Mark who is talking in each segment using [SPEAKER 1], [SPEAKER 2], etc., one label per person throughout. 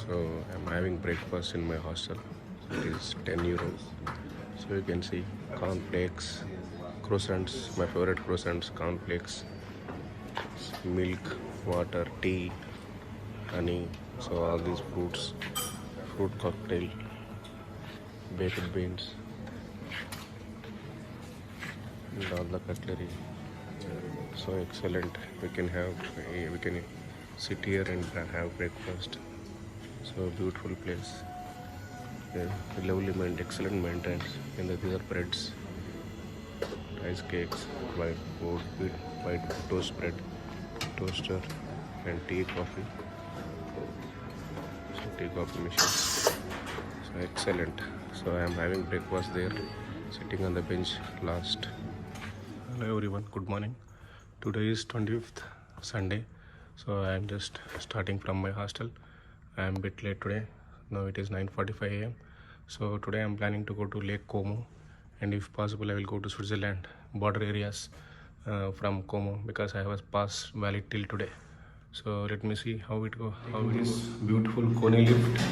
[SPEAKER 1] So I'm having breakfast in my hostel. It is 10 euros. So you can see cornflakes, croissants, my favorite croissants, cornflakes, milk, water, tea, honey. So all these fruits, fruit cocktail, baked beans, and all the cutlery. So excellent. We can sit here and have breakfast. So beautiful place. Yeah, excellent maintenance. And these are breads, rice cakes, white toast bread, toaster, and tea, coffee. So tea, coffee machine. So excellent. So I am having breakfast there, sitting on the bench last. Hello everyone. Good morning. Today is 25th Sunday. So I am just starting from my hostel. I am a bit late today. Now it is 9:45 a.m. So today I am planning to go to Lake Como, and if possible I will go to Switzerland border areas from Como, because I have a pass valid till today. So let me see how it is. Beautiful Kone lift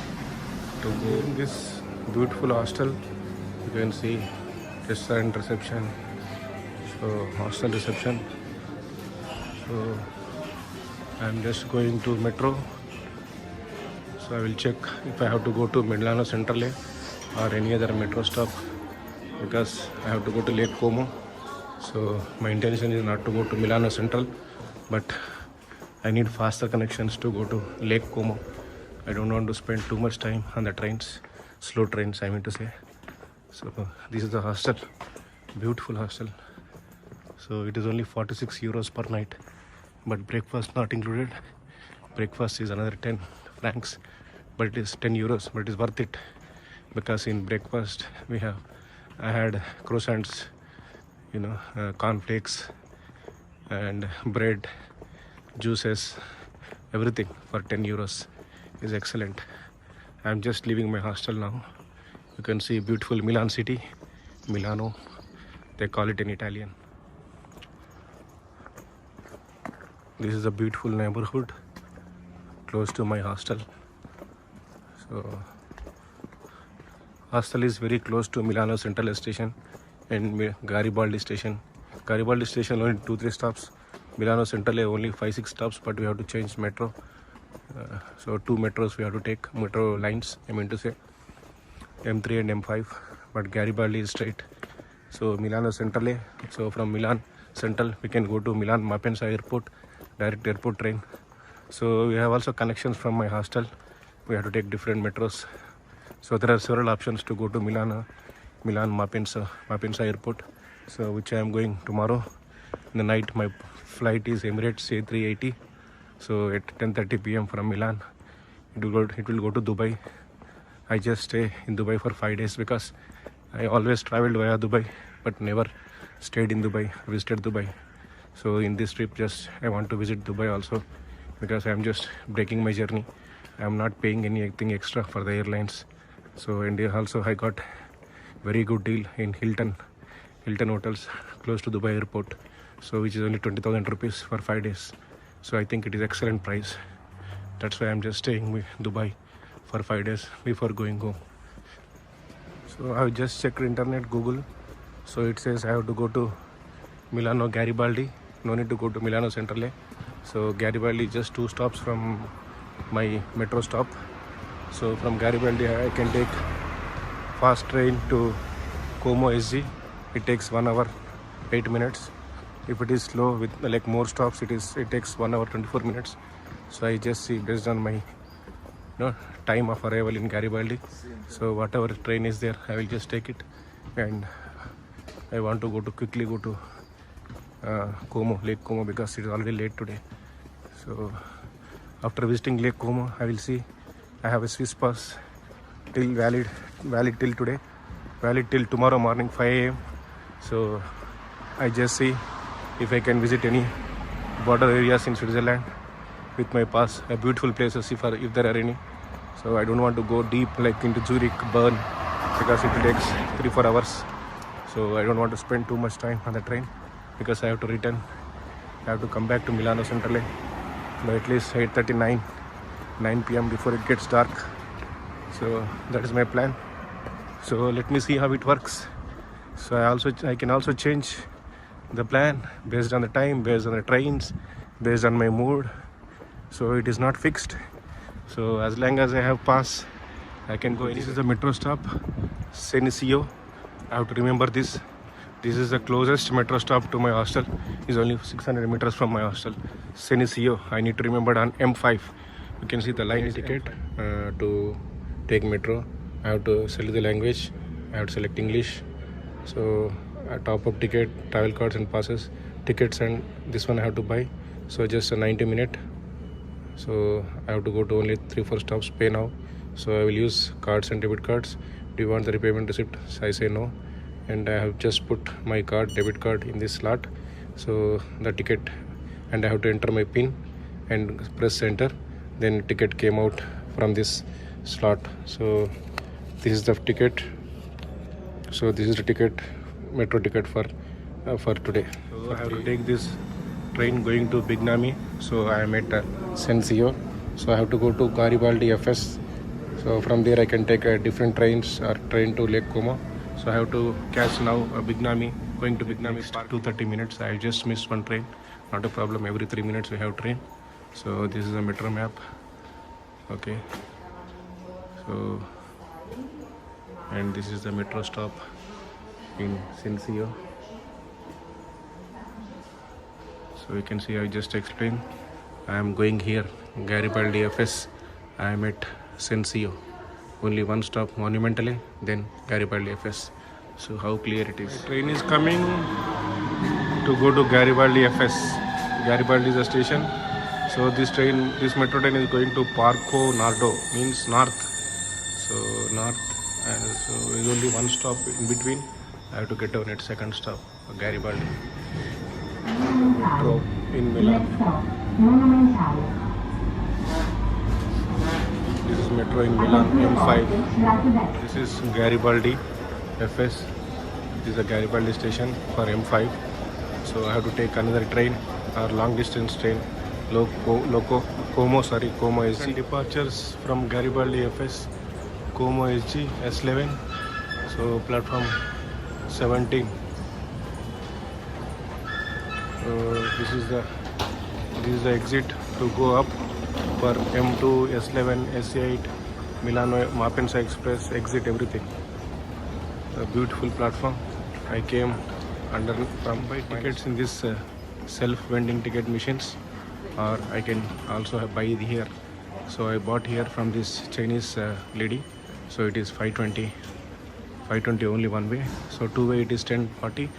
[SPEAKER 1] to go in this beautiful hostel. You can see restaurant reception. So hostel reception. So I am just going to metro. So I will check if I have to go to Milano Centrale or any other metro stop, because I have to go to Lake Como. So my intention is not to go to Milano Central, but I need faster connections to go to Lake Como. I don't want to spend too much time on the trains, slow trains I mean to say. So this is the hostel, beautiful hostel. So it is only 46 euros per night, but breakfast not included. Breakfast is another 10 francs, but it is 10 euros, but it is worth it, because in breakfast I had croissants, cornflakes and bread, juices, everything for 10 euros is excellent. I'm just leaving my hostel now. You can see beautiful Milan city, Milano, they call it in Italian. This is a beautiful neighborhood close to my hostel. So hostel is very close to Milano Central Station and Garibaldi Station. Garibaldi Station only 2-3 stops. Milano Central only 5-6 stops, but we have to change metro. So 2 metros we have to take, metro lines I mean to say, M3 and M5, but Garibaldi is straight. So Milano Centrale. So from Milan Central we can go to Milan Malpensa Airport, direct airport train. So we have also connections from my hostel. We have to take different metros. So there are several options to go to Milan Malpensa Airport. So which I am going tomorrow in the night. My flight is Emirates A380. So at 10:30 p.m. from Milan, it will go to Dubai. I just stay in Dubai for 5 days, because I always traveled via Dubai, but never stayed in Dubai, visited Dubai. So in this trip, just I want to visit Dubai also, because I am just breaking my journey. I am not paying anything extra for the airlines. So and also I got very good deal in Hilton hotels close to Dubai airport. So which is only 20,000 rupees for 5 days. So I think it is excellent price. That's why I'm just staying in Dubai for 5 days before going home. So I just checked internet, Google. So it says I have to go to Milano Garibaldi. No need to go to Milano Centrale. So Garibaldi is just 2 stops from my metro stop. So from Garibaldi I can take fast train to Como SG. It takes 1 hour 8 minutes. If it is slow with like more stops, it takes 1 hour 24 minutes. So I just see based on my time of arrival in Garibaldi. So whatever train is there, I will just take it. And I want to quickly go to Lake Como, because it is already late today. So after visiting Lake Como, I will see. I have a Swiss pass till valid till today, valid till tomorrow morning 5 a.m. So I just see if I can visit any border areas in Switzerland with my pass, a beautiful places if there are any. So I don't want to go deep like into Zurich, Bern, because it takes 3-4 hours. So I don't want to spend too much time on the train, because I have to return. I have to come back to Milano Centrale by at least 8:39 9 p.m. before it gets dark. So that is my plan. So let me see how it works. So I can also change the plan based on the time, based on the trains, based on my mood. So it is not fixed. So as long as I have pass, I can go. This is the metro stop, Senisio. I have to remember this. This is the closest metro stop to my hostel. It's only 600 meters from my hostel. Senisio. I need to remember on M5. You can see the line ticket to take metro. I have to select the language. I have to select English. So top up ticket, travel cards and passes, tickets, and this one I have to buy. So just a 90-minute. So I have to go to only 3-4 stops. Pay now. So I will use cards and debit cards. Do you want the repayment receipt? So I say no, and I have just put my debit card in this slot. So the ticket, and I have to enter my PIN and press enter. Then ticket came out from this slot. So this is the ticket. So this is the ticket, metro ticket for today. So I have to take this train going to Bignami. So I am at Sensio. So I have to go to Garibaldi FS. So from there I can take different trains or train to Lake Como. So I have to catch now Bignami, going to Bignami. 2:30 minutes. I just missed one train. Not a problem. Every 3 minutes we have train. So this is a metro map. Okay. So and this is the metro stop in Sensio. So you can see I just explained. I am going here, Garibaldi FS. I am at Sensio. Only one stop, Monumentale, then Garibaldi FS. So how clear it is. The train is coming to go to Garibaldi FS. Garibaldi is a station. So this metro train is going to Parco Nardo, means north. So north, and so there is only one stop in between. I have to get down at second stop, Garibaldi. Metro in Milan. This is metro in Milan, M5. This is Garibaldi FS. This is a Garibaldi station for M5. So I have to take another train, or long distance train, Como SG. Departures from Garibaldi FS, Como SG, S11. So platform 17. So this is the exit to go up for M2, S11, S8, Milano, Malpensa Express, exit everything. A beautiful platform. I came from buy tickets in this self-vending ticket machines, or I can also buy here. So I bought here from this Chinese lady. So it is 520 only one way. So two way it is 1040.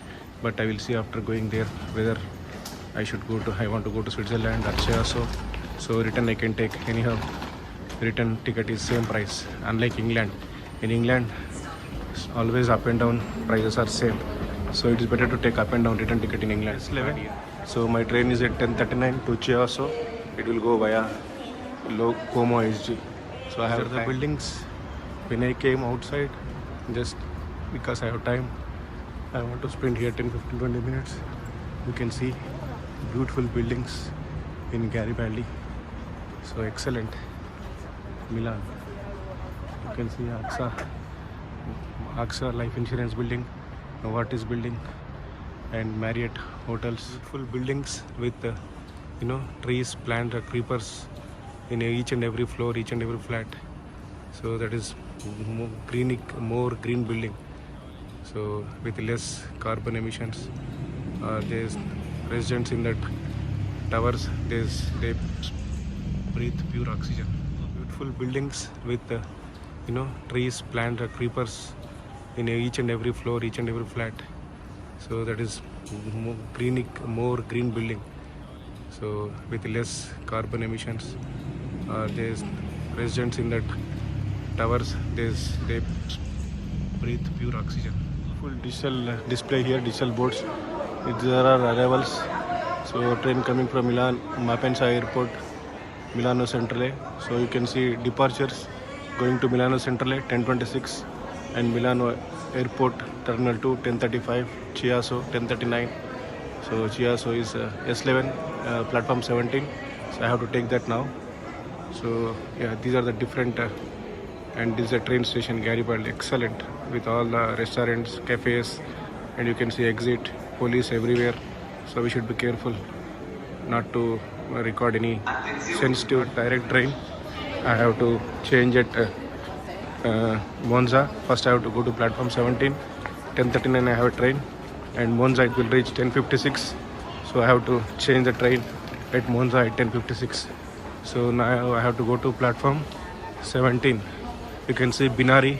[SPEAKER 1] But I will see after going there whether I want to go to Switzerland or Chiasso. So return I can take anyhow. Return ticket is same price. Unlike England. In England, always up and down prices are same. So it is better to take up and down return ticket in England. S11. So my train is at 10:39 to Chiasso. It will go via Como SG. So I have the buildings. When I came outside, just because I have time, I want to spend here 10, 15, 20 minutes. You can see beautiful buildings in Garibaldi. So excellent. Milan. You can see AXA Life Insurance building, Novartis building, and Marriott hotels. Beautiful buildings with trees, plants, creepers in each and every floor, each and every flat. So that is more green building. So with less carbon emissions. There's residents in that towers. They breathe pure oxygen. Beautiful buildings with trees, plants, creepers in each and every floor, each and every flat. So that is more green building. So with less carbon emissions. There's residents in that towers. They breathe pure oxygen. Full digital display here, digital boards. There are arrivals. So train coming from Milan, Malpensa Airport, Milano Centrale. So you can see departures going to Milano Centrale 10:26, and Milano Airport Terminal 2 10:35, Chiasso 10:39. So Chiasso is S11, platform 17. So I have to take that now. So yeah, these are the different and this is a train station, Garibaldi, excellent, with all the restaurants, cafes, and you can see exit, police everywhere. So we should be careful not to record any sensitive direct train. I have to change at Monza. First I have to go to platform 17. 10:39 I have a train, and Monza it will reach 10:56. So I have to change the train at Monza at 10:56. So now I have to go to platform 17. You can see Binari.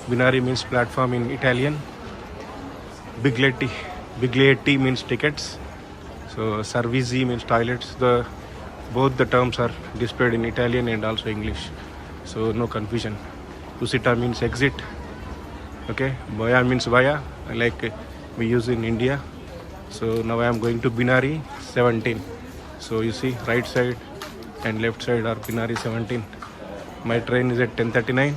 [SPEAKER 1] Binari means platform in Italian. Biglietti. Biglietti means tickets. So Servizi means toilets. Both the terms are displayed in Italian and also English. So no confusion. Usita means exit. Okay. Via means via, like we use in India. So now I am going to Binari 17. So you see right side and left side are Binari 17. My train is at 10:39,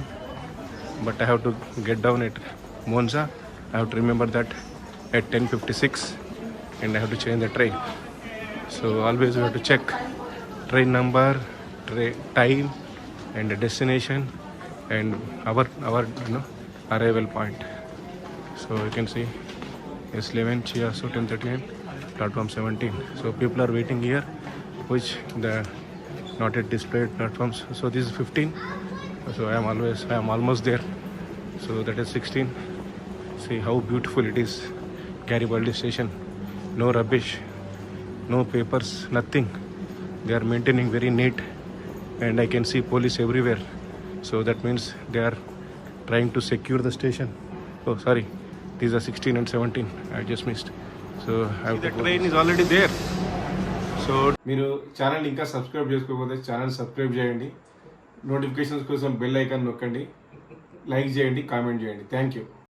[SPEAKER 1] but I have to get down at Monza. I have to remember that at 10:56, and I have to change the train. So always you have to check train number, time, and the destination, and our arrival point. So you can see S11 Chiasso 10:39, platform 17. So people are waiting here, which the not yet displayed platforms. So this is 15. So I am almost there. So that is 16. See how beautiful it is. Garibaldi station. No rubbish, no papers, nothing. They are maintaining very neat, and I can see police everywhere. So that means they are trying to secure the station. Oh, sorry. These are 16 and 17. I just missed. So I have the train is already there. So మీరు channel ఇంకా subscribe చేసుకోకపోతే channel subscribe చేయండి, notifications కోసం bell icon నొక్కండి, like చేయండి, comment చేయండి. Thank you.